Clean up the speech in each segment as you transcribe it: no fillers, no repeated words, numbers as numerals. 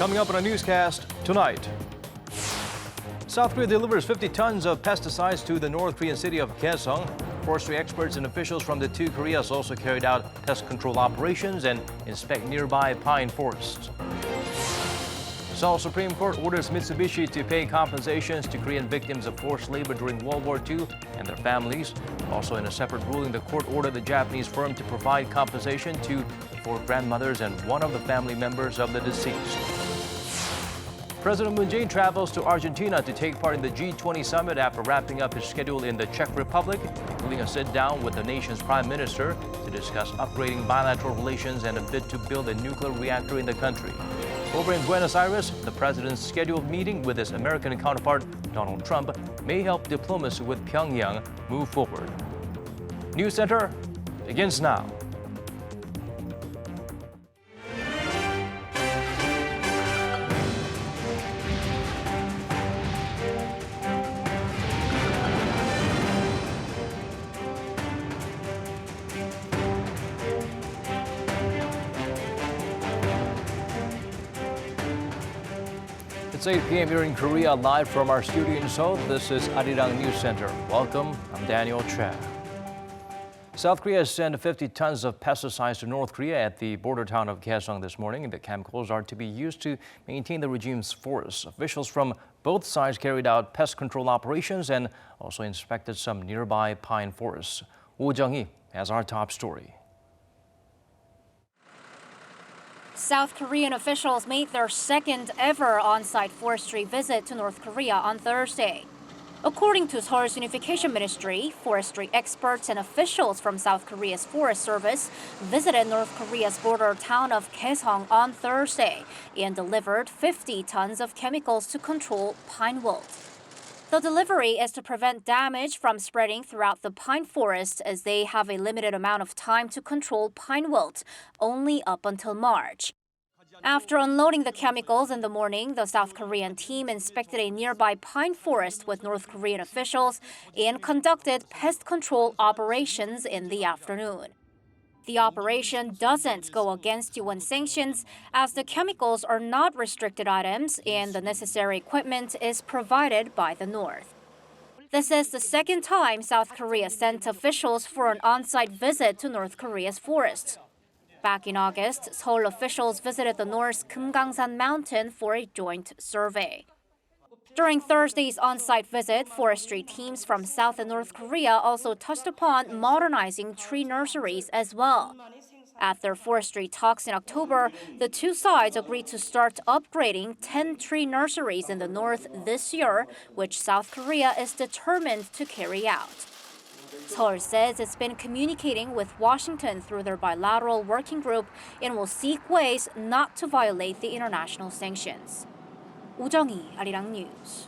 Coming up on a newscast tonight. South Korea delivers 50 tons of pesticides to the North Korean city of Kaesong. Forestry experts and officials from the two Koreas also carried out pest control operations and inspect nearby pine forests. Seoul Supreme Court orders Mitsubishi to pay compensations to Korean victims of forced labor during World War II and their families. Also in a separate ruling, the court ordered the Japanese firm to provide compensation to the 4 grandmothers and one of the family members of the deceased. President Moon Jae-in travels to Argentina to take part in the G20 Summit after wrapping up his schedule in the Czech Republic, including a sit-down with the nation's prime minister to discuss upgrading bilateral relations and a bid to build a nuclear reactor in the country. Over in Buenos Aires, the president's scheduled meeting with his American counterpart, Donald Trump, may help diplomacy with Pyongyang move forward. News Center begins now. It's 8 p.m. here in Korea, live from our studio in Seoul. This is Arirang News Center. Welcome, I'm Daniel Cha. South Korea has sent 50 tons of pesticides to North Korea at the border town of Kaesong this morning. The chemicals are to be used to maintain the regime's forests. Officials from both sides carried out pest control operations and also inspected some nearby pine forests. Woo Jung-hee has our top story. South Korean officials made their second ever on-site forestry visit to North Korea on Thursday. According to Seoul's Unification Ministry, forestry experts and officials from South Korea's Forest Service visited North Korea's border town of Kaesong on Thursday and delivered 50 tons of chemicals to control pine wilt. The delivery is to prevent damage from spreading throughout the pine forest as they have a limited amount of time to control pine wilt, only up until March. After unloading the chemicals in the morning, the South Korean team inspected a nearby pine forest with North Korean officials and conducted pest control operations in the afternoon. The operation doesn't go against UN sanctions as the chemicals are not restricted items and the necessary equipment is provided by the North. This is the second time South Korea sent officials for an on-site visit to North Korea's forests. Back in August, Seoul officials visited the North's Kumgangsan mountain for a joint survey. During Thursday's on-site visit, forestry teams from South and North Korea also touched upon modernizing tree nurseries as well. At their forestry talks in October, the two sides agreed to start upgrading 10 tree nurseries in the north this year, which South Korea is determined to carry out. Seoul says it's been communicating with Washington through their bilateral working group and will seek ways not to violate the international sanctions. Woo Jung-hee, Arirang News.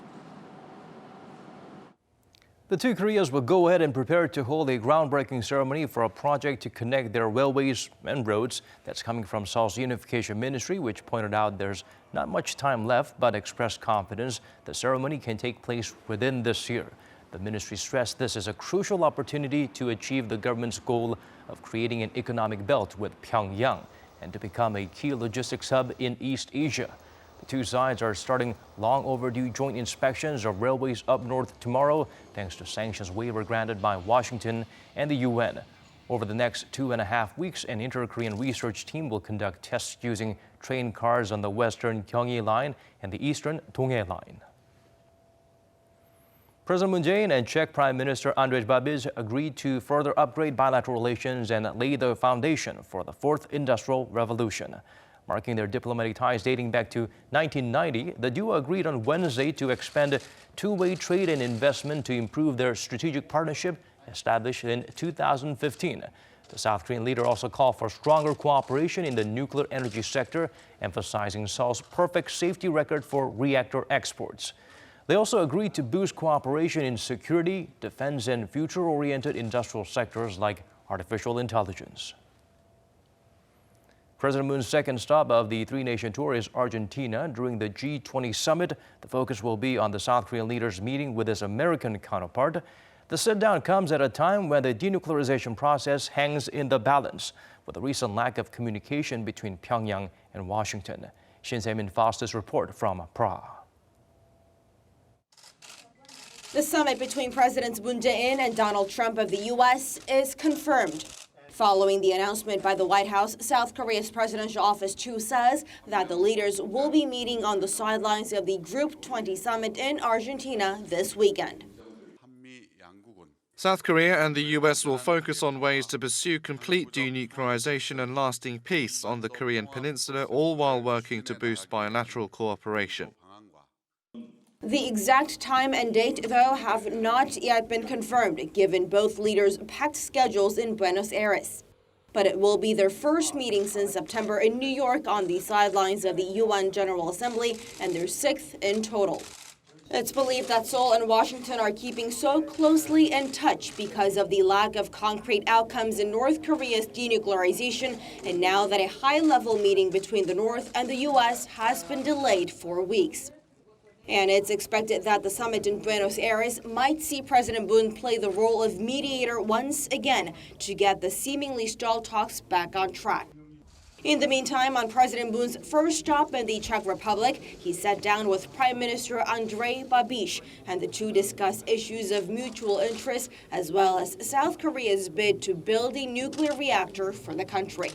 The two Koreas will go ahead and prepare to hold a groundbreaking ceremony for a project to connect their railways and roads. That's coming from Seoul's Unification Ministry, which pointed out there's not much time left, but expressed confidence the ceremony can take place within this year. The ministry stressed this is a crucial opportunity to achieve the government's goal of creating an economic belt with Pyongyang and to become a key logistics hub in East Asia. The two sides are starting long overdue joint inspections of railways up north tomorrow, thanks to sanctions waiver granted by Washington and the UN. Over the next 2.5 weeks, an inter-Korean research team will conduct tests using train cars on the western Gyeonggi line and the eastern Donghae line. President Moon Jae-in and Czech Prime Minister Andrej Babis agreed to further upgrade bilateral relations and lay the foundation for the fourth industrial revolution. Marking their diplomatic ties dating back to 1990, the duo agreed on Wednesday to expand two-way trade and investment to improve their strategic partnership established in 2015. The South Korean leader also called for stronger cooperation in the nuclear energy sector, emphasizing Seoul's perfect safety record for reactor exports. They also agreed to boost cooperation in security, defense, and future-oriented industrial sectors like artificial intelligence. President Moon's second stop of the three-nation tour is Argentina. During the G20 Summit, the focus will be on the South Korean leader's meeting with his American counterpart. The sit-down comes at a time when the denuclearization process hangs in the balance, with a recent lack of communication between Pyongyang and Washington. Shin Se-min Foster's report from Prague. The summit between Presidents Moon Jae-in and Donald Trump of the U.S. is confirmed. Following the announcement by the White House, South Korea's presidential office too says that the leaders will be meeting on the sidelines of the G20 Summit in Argentina this weekend. South Korea and the U.S. will focus on ways to pursue complete denuclearization and lasting peace on the Korean Peninsula, all while working to boost bilateral cooperation. The exact time and date, though, have not yet been confirmed, given both leaders' packed schedules in Buenos Aires. But it will be their first meeting since September in New York on the sidelines of the UN General Assembly, and their sixth in total. It's believed that Seoul and Washington are keeping so closely in touch because of the lack of concrete outcomes in North Korea's denuclearization, and now that a high-level meeting between the North and the U.S. has been delayed for weeks. And it's expected that the summit in Buenos Aires might see President Moon play the role of mediator once again to get the seemingly stalled talks back on track. In the meantime, on President Moon's first stop in the Czech Republic, he sat down with Prime Minister Andrej Babis, and the two discussed issues of mutual interest as well as South Korea's bid to build a nuclear reactor for the country.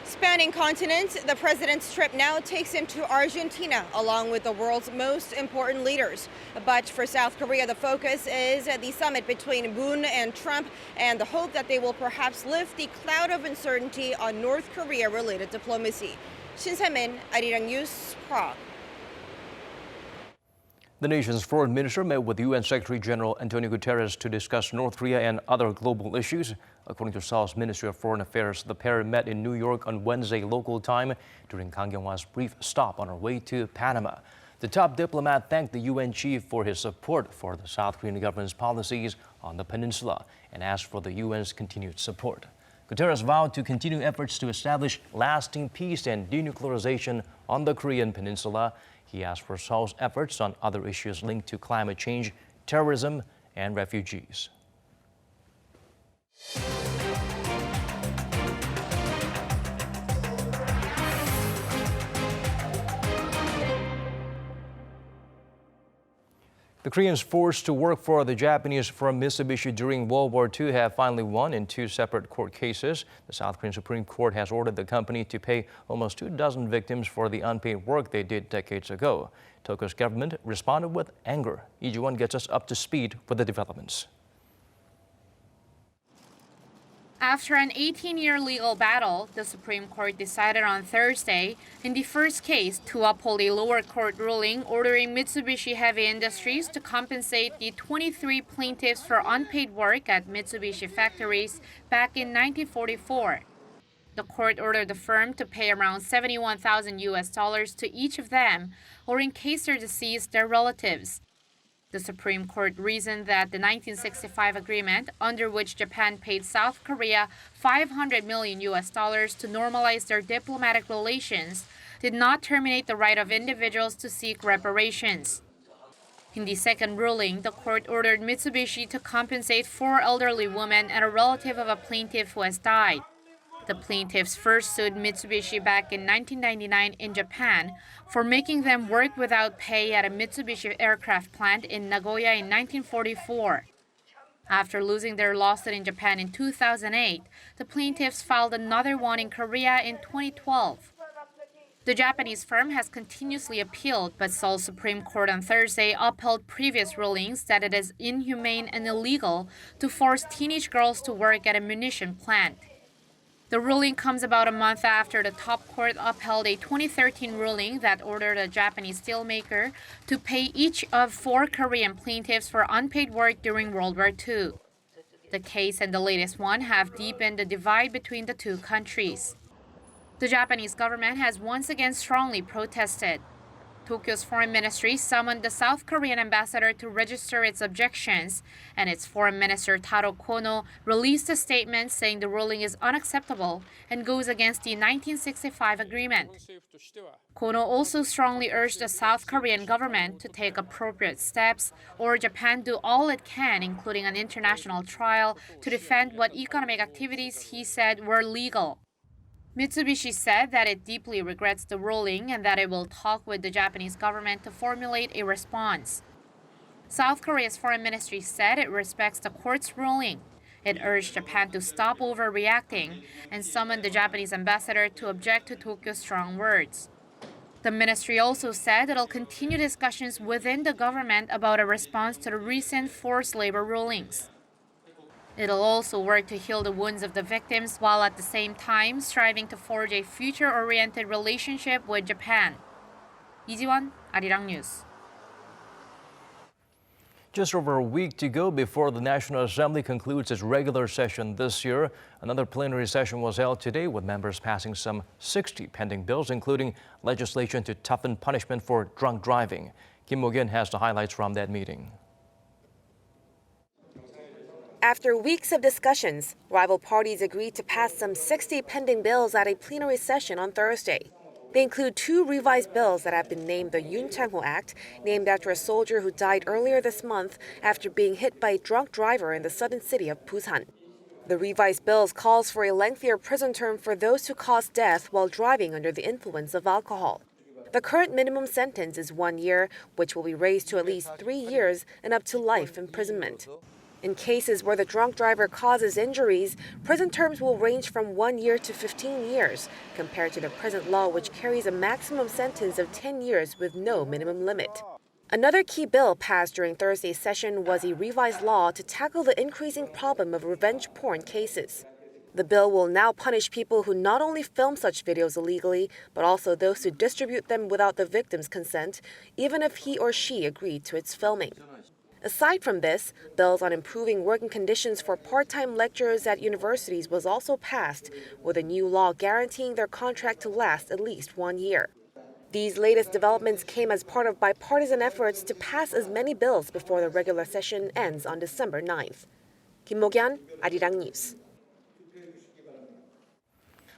Spanning continents, the president's trip now takes him to Argentina, along with the world's most important leaders. But for South Korea, the focus is the summit between Moon and Trump, and the hope that they will perhaps lift the cloud of uncertainty on North Korea-related diplomacy. Shin Se-min, Arirang News, Prague. The nation's foreign minister met with UN Secretary General Antonio Guterres to discuss North Korea and other global issues. According to Seoul's Ministry of Foreign Affairs, the pair met in New York on Wednesday local time during Kang Kyung-hwa's brief stop on her way to Panama. The top diplomat thanked the UN chief for his support for the South Korean government's policies on the peninsula and asked for the UN's continued support. Guterres vowed to continue efforts to establish lasting peace and denuclearization on the Korean Peninsula. He asked for Seoul's efforts on other issues linked to climate change, terrorism, and refugees. The Koreans forced to work for the Japanese firm Mitsubishi during World War II have finally won in two separate court cases. The South Korean Supreme Court has ordered the company to pay almost 24 victims for the unpaid work they did decades ago. Tokyo's government responded with anger. Lee Ji-won gets us up to speed with the developments. After an 18-year legal battle, the Supreme Court decided on Thursday in the first case to uphold a lower court ruling ordering Mitsubishi Heavy Industries to compensate the 23 plaintiffs for unpaid work at Mitsubishi factories back in 1944. The court ordered the firm to pay around $71,000 to each of them, or in case they're deceased, their relatives. The Supreme Court reasoned that the 1965 agreement, under which Japan paid South Korea $500 million to normalize their diplomatic relations, did not terminate the right of individuals to seek reparations. In the second ruling, the court ordered Mitsubishi to compensate 4 elderly women and a relative of a plaintiff who has died. The plaintiffs first sued Mitsubishi back in 1999 in Japan for making them work without pay at a Mitsubishi aircraft plant in Nagoya in 1944. After losing their lawsuit in Japan in 2008, the plaintiffs filed another one in Korea in 2012. The Japanese firm has continuously appealed, but Seoul Supreme Court on Thursday upheld previous rulings that it is inhumane and illegal to force teenage girls to work at a munition plant. The ruling comes about a month after the top court upheld a 2013 ruling that ordered a Japanese steelmaker to pay each of 4 Korean plaintiffs for unpaid work during World War II. The case and the latest one have deepened the divide between the two countries. The Japanese government has once again strongly protested. Tokyo's foreign ministry summoned the South Korean ambassador to register its objections, and its foreign minister Taro Kono released a statement saying the ruling is unacceptable and goes against the 1965 agreement. Kono also strongly urged the South Korean government to take appropriate steps, or Japan do all it can, including an international trial, to defend what economic activities he said were legal. Mitsubishi said that it deeply regrets the ruling and that it will talk with the Japanese government to formulate a response. South Korea's foreign ministry said it respects the court's ruling. It urged Japan to stop overreacting and summoned the Japanese ambassador to object to Tokyo's strong words. The ministry also said it'll continue discussions within the government about a response to the recent forced labor rulings. It'll also work to heal the wounds of the victims while at the same time striving to forge a future-oriented relationship with Japan. 이지원, Arirang News. Just over a week to go before the National Assembly concludes its regular session this year. Another plenary session was held today with members passing some 60 pending bills, including legislation to toughen punishment for drunk driving. Kim Mo-gyun has the highlights from that meeting. After weeks of discussions, rival parties agreed to pass some 60 pending bills at a plenary session on Thursday. They include two revised bills that have been named the Yoon Chang-ho Act, named after a soldier who died earlier this month after being hit by a drunk driver in the southern city of Busan. The revised bills calls for a lengthier prison term for those who cause death while driving under the influence of alcohol. The current minimum sentence is 1 year, which will be raised to at least 3 years and up to life imprisonment. In cases where the drunk driver causes injuries, prison terms will range from 1 year to 15 years, compared to the present law, which carries a maximum sentence of 10 years with no minimum limit. Another key bill passed during Thursday's session was a revised law to tackle the increasing problem of revenge porn cases. The bill will now punish people who not only film such videos illegally, but also those who distribute them without the victim's consent, even if he or she agreed to its filming. Aside from this, bills on improving working conditions for part-time lecturers at universities was also passed, with a new law guaranteeing their contract to last at least 1 year. These latest developments came as part of bipartisan efforts to pass as many bills before the regular session ends on December 9th. Kim Mo-gyun, Arirang News.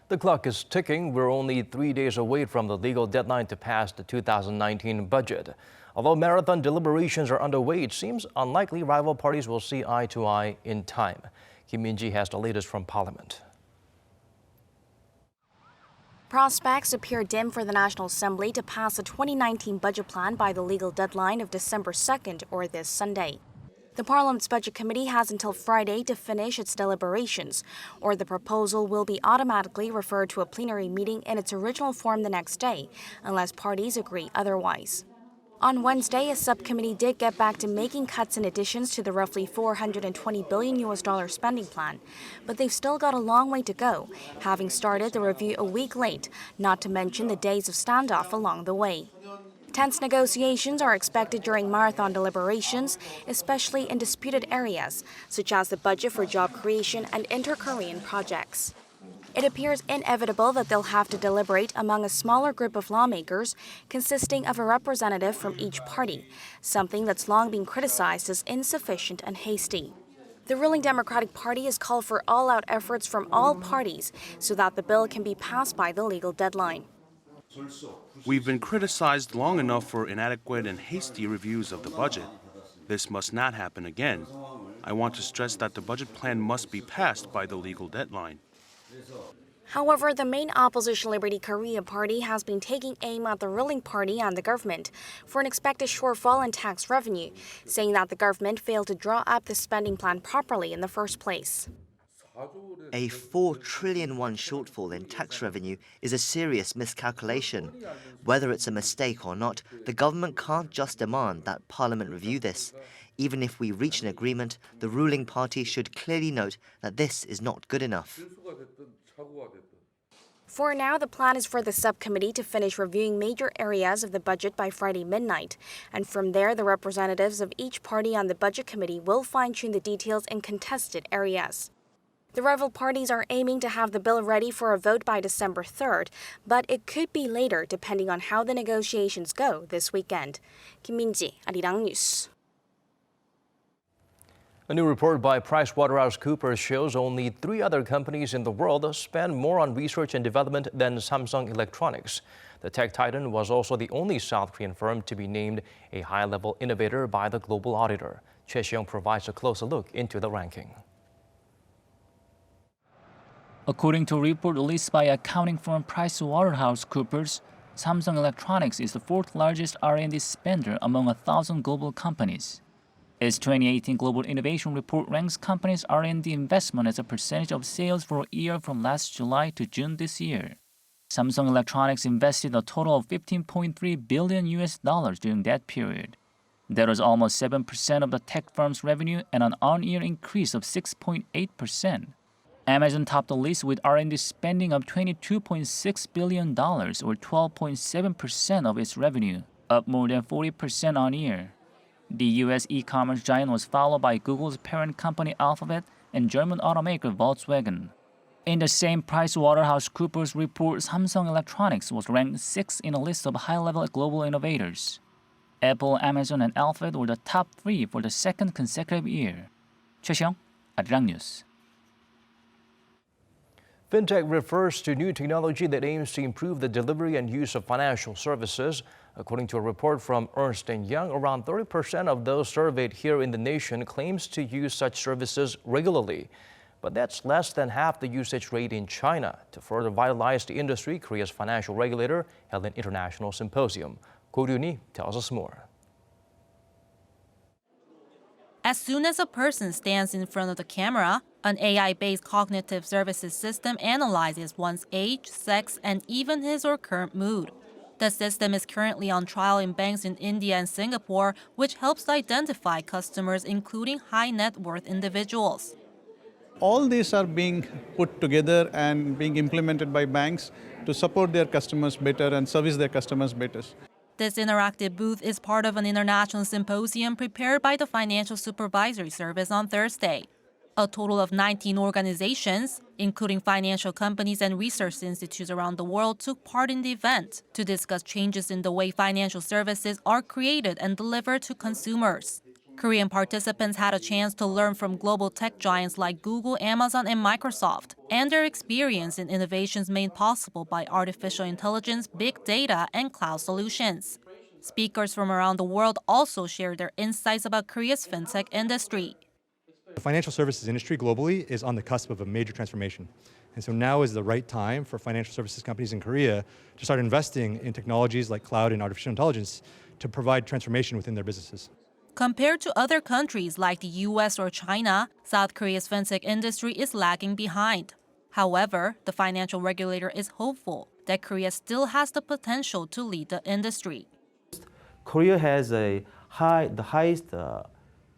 The clock is ticking. We're only 3 days away from the legal deadline to pass the 2019 budget. Although marathon deliberations are underway, it seems unlikely rival parties will see eye to eye in time. Kim Min-ji has the latest from Parliament. Prospects appear dim for the National Assembly to pass the 2019 budget plan by the legal deadline of December 2nd, or this Sunday. The Parliament's Budget Committee has until Friday to finish its deliberations, or the proposal will be automatically referred to a plenary meeting in its original form the next day, unless parties agree otherwise. On Wednesday, a subcommittee did get back to making cuts and additions to the roughly $420 billion spending plan, but they've still got a long way to go, having started the review a week late, not to mention the days of standoff along the way. Tense negotiations are expected during marathon deliberations, especially in disputed areas, such as the budget for job creation and inter-Korean projects. It appears inevitable that they'll have to deliberate among a smaller group of lawmakers consisting of a representative from each party, something that's long been criticized as insufficient and hasty. The ruling Democratic Party has called for all-out efforts from all parties so that the bill can be passed by the legal deadline. We've been criticized long enough for inadequate and hasty reviews of the budget. This must not happen again. I want to stress that the budget plan must be passed by the legal deadline. However, the main opposition Liberty Korea party has been taking aim at the ruling party and the government for an expected shortfall in tax revenue, saying that the government failed to draw up the spending plan properly in the first place. A 4 trillion won shortfall in tax revenue is a serious miscalculation. Whether it's a mistake or not, the government can't just demand that Parliament review this. Even if we reach an agreement, the ruling party should clearly note that this is not good enough. For now, the plan is for the subcommittee to finish reviewing major areas of the budget by Friday midnight, and from there the representatives of each party on the budget committee will fine-tune the details in contested areas. The rival parties are aiming to have the bill ready for a vote by December 3rd, but it could be later depending on how the negotiations go this weekend. Kim Min-ji, Arirang News. A new report by PricewaterhouseCoopers shows only 3 other companies in the world spend more on research and development than Samsung Electronics. The tech titan was also the only South Korean firm to be named a high-level innovator by the global auditor. Jaein provides a closer look into the ranking. According to a report released by accounting firm PricewaterhouseCoopers, Samsung Electronics is the fourth largest R&D spender among 1,000 global companies. Its 2018 Global Innovation Report ranks companies' R&D investment as a percentage of sales for a year from last July to June this year. Samsung Electronics invested a total of $15.3 billion during that period. That was almost 7% of the tech firm's revenue and an on-year increase of 6.8%. Amazon topped the list with R&D spending of $22.6 billion, or 12.7% of its revenue, up more than 40% on year. The U.S. e-commerce giant was followed by Google's parent company Alphabet and German automaker Volkswagen. In the same PricewaterhouseCoopers report, Samsung Electronics was ranked 6th in a list of high-level global innovators. Apple, Amazon, and Alphabet were the top 3 for the second consecutive year. 최시영, Arirang News. Fintech refers to new technology that aims to improve the delivery and use of financial services. According to a report from Ernst & Young, around 30% of those surveyed here in the nation claims to use such services regularly. But that's less than half the usage rate in China. To further vitalize the industry, Korea's financial regulator held an international symposium. Ko Ryuni tells us more. As soon as a person stands in front of the camera, an AI-based cognitive services system analyzes one's age, sex, and even his or current mood. The system is currently on trial in banks in India and Singapore, which helps identify customers, including high net worth individuals. All these are being put together and being implemented by banks to support their customers better and service their customers better. This interactive booth is part of an international symposium prepared by the Financial Supervisory Service on Thursday. A total of 19 organizations, including financial companies and research institutes around the world, took part in the event to discuss changes in the way financial services are created and delivered to consumers. Korean participants had a chance to learn from global tech giants like Google, Amazon, and Microsoft, and their experience in innovations made possible by artificial intelligence, big data, and cloud solutions. Speakers from around the world also shared their insights about Korea's fintech industry. The financial services industry globally is on the cusp of a major transformation. And so now is the right time for financial services companies in Korea to start investing in technologies like cloud and artificial intelligence to provide transformation within their businesses. Compared to other countries like the US or China, South Korea's fintech industry is lagging behind. However, the financial regulator is hopeful that Korea still has the potential to lead the industry. Korea has the highest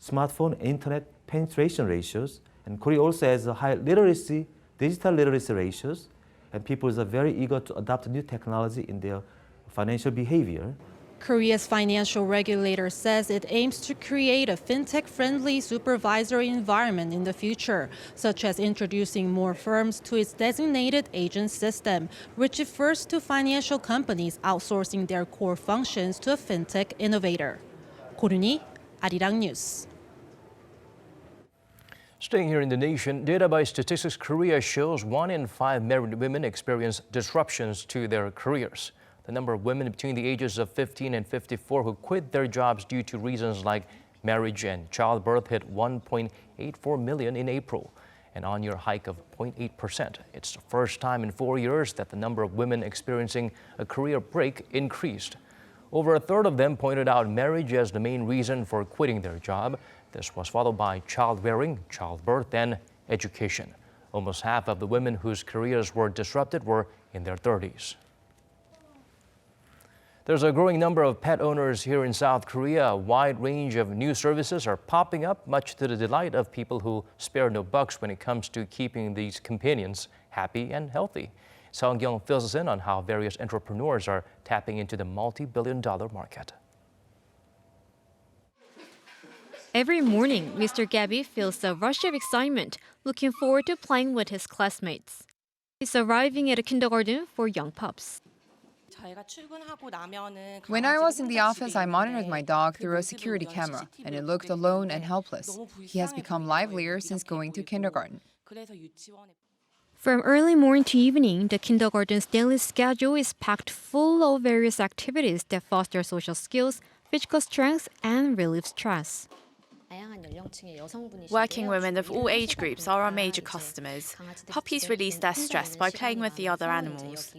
smartphone internet penetration ratios, and Korea also has a high digital literacy ratios, and people are very eager to adopt new technology in their financial behavior. Korea's financial regulator says it aims to create a fintech-friendly supervisory environment in the future, such as introducing more firms to its designated agent system, which refers to financial companies outsourcing their core functions to a fintech innovator. Ko Ryuni, Arirang News. Staying here in the nation, data by Statistics Korea shows 1 in 5 married women experience disruptions to their careers. The number of women between the ages of 15 and 54 who quit their jobs due to reasons like marriage and childbirth hit 1.84 million in April, an on-year hike of 0.8%. It's the first time in 4 years that the number of women experiencing a career break increased. Over a third of them pointed out marriage as the main reason for quitting their job. This was followed by childbearing, childbirth, and education. Almost half of the women whose careers were disrupted were in their 30s. There's a growing number of pet owners here in South Korea. A wide range of new services are popping up, much to the delight of people who spare no bucks when it comes to keeping these companions happy and healthy. Sung Kyung fills us in on how various entrepreneurs are tapping into the multi-billion-dollar market. Every morning, Mr. Gabby feels a rush of excitement, looking forward to playing with his classmates. He's arriving at a kindergarten for young pups. When I was in the office, I monitored my dog through a security camera, and it looked alone and helpless. He has become livelier since going to kindergarten. From early morning to evening, the kindergarten's daily schedule is packed full of various activities that foster social skills, physical strength, and relieve stress. Working women of all age groups are our major customers. Puppies release their stress by playing with the other animals.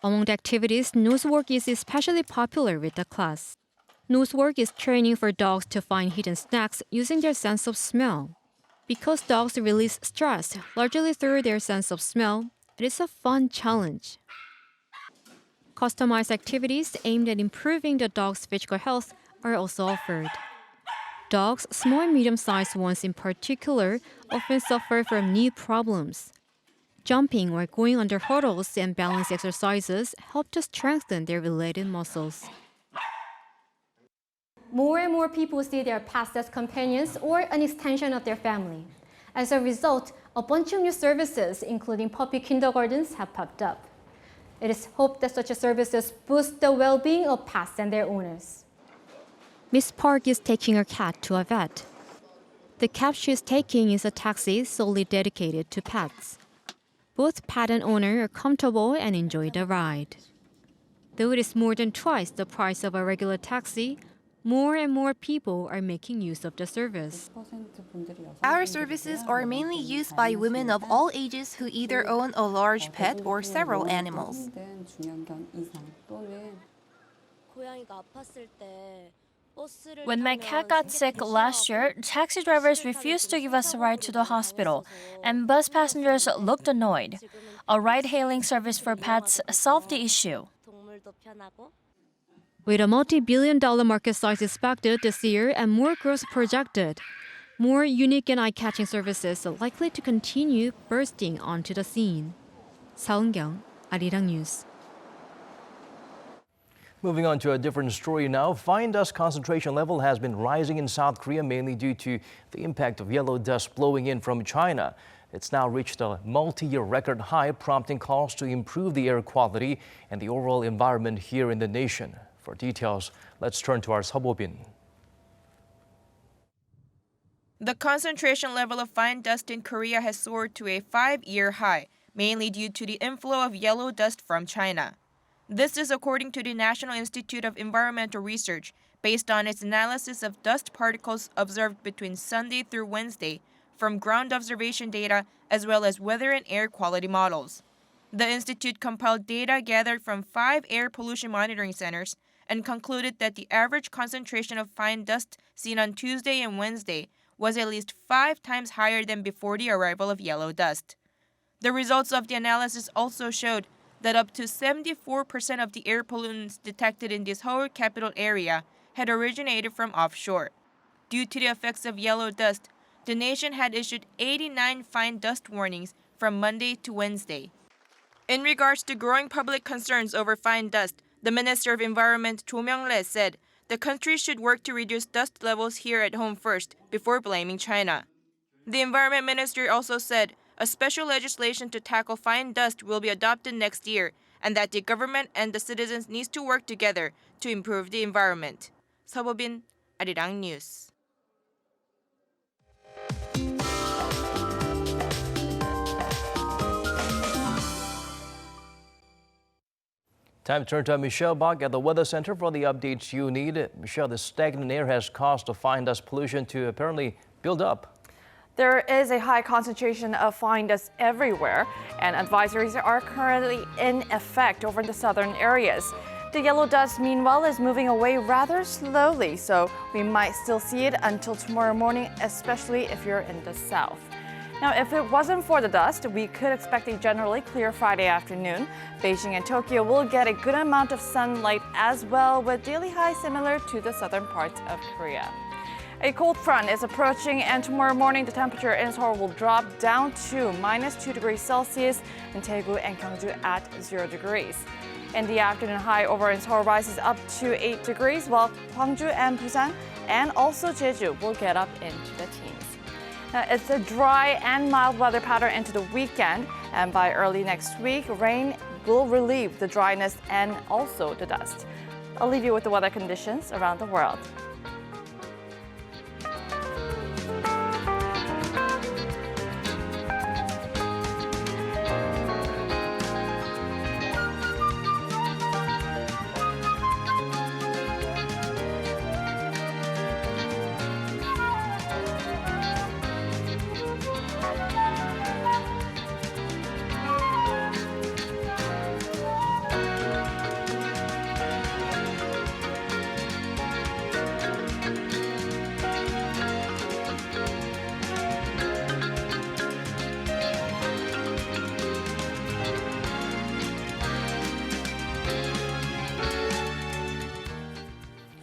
Among the activities, nosework is especially popular with the class. Nosework is training for dogs to find hidden snacks using their sense of smell. Because dogs release stress largely through their sense of smell, it is a fun challenge. Customized activities aimed at improving the dog's physical health are also offered. Dogs, small and medium-sized ones in particular, often suffer from knee problems. Jumping or going under hurdles and balance exercises help to strengthen their related muscles. More and more people see their pets as companions or an extension of their family. As a result, a bunch of new services, including puppy kindergartens, have popped up. It is hoped that such services boost the well-being of pets and their owners. Miss Park is taking her cat to a vet. The cab she is taking is a taxi solely dedicated to pets. Both pet and owner are comfortable and enjoy the ride. Though it is more than twice the price of a regular taxi, more and more people are making use of the service. Our services are mainly used by women of all ages who either own a large pet or several animals. When my cat got sick last year, taxi drivers refused to give us a ride to the hospital, and bus passengers looked annoyed. A ride-hailing service for pets solved the issue. With a multi-billion-dollar market size expected this year and more growth projected, more unique and eye-catching services are likely to continue bursting onto the scene. 서은경, Arirang News. Moving on to a different story now. Fine dust concentration level has been rising in South Korea mainly due to the impact of yellow dust blowing in from China. It's now reached a multi-year record high, prompting calls to improve the air quality and the overall environment here in the nation. For details, let's turn to our Seobobin. The concentration level of fine dust in Korea has soared to a 5-year high, mainly due to the inflow of yellow dust from China. This is according to the National Institute of Environmental Research, based on its analysis of dust particles observed between Sunday through Wednesday from ground observation data as well as weather and air quality models. The institute compiled data gathered from 5 air pollution monitoring centers and concluded that the average concentration of fine dust seen on Tuesday and Wednesday was at least 5 times higher than before the arrival of yellow dust. The results of the analysis also showed that up to 74% of the air pollutants detected in this Seoul capital area had originated from offshore. Due to the effects of yellow dust, the nation had issued 89 fine dust warnings from Monday to Wednesday. In regards to growing public concerns over fine dust, the Minister of Environment Cho Myung-rae said the country should work to reduce dust levels here at home first before blaming China. The Environment Minister also said a special legislation to tackle fine dust will be adopted next year and that the government and the citizens need to work together to improve the environment. 서보빈, Arirang News. Time to turn to Michelle Bach at the Weather Center for the updates you need. Michelle, the stagnant air has caused the fine dust pollution to apparently build up. There is a high concentration of fine dust everywhere, and advisories are currently in effect over the southern areas. The yellow dust, meanwhile, is moving away rather slowly, so we might still see it until tomorrow morning, especially if you're in the south. Now, if it wasn't for the dust, we could expect a generally clear Friday afternoon. Beijing and Tokyo will get a good amount of sunlight as well, with daily highs similar to the southern parts of Korea. A cold front is approaching, and tomorrow morning the temperature in Seoul will drop down to -2 degrees Celsius, in Daegu and Gyeongju at 0 degrees. In the afternoon, high over in Seoul rises up to 8 degrees, while Gwangju and Busan and also Jeju will get up into the teens. Now, it's a dry and mild weather pattern into the weekend, and by early next week, rain will relieve the dryness and also the dust. I'll leave you with the weather conditions around the world.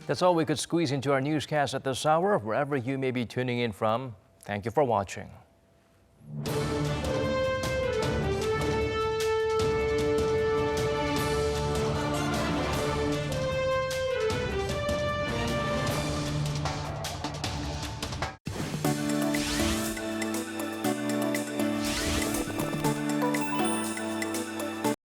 That's all we could squeeze into our newscast at this hour. Wherever you may be tuning in from, thank you for watching.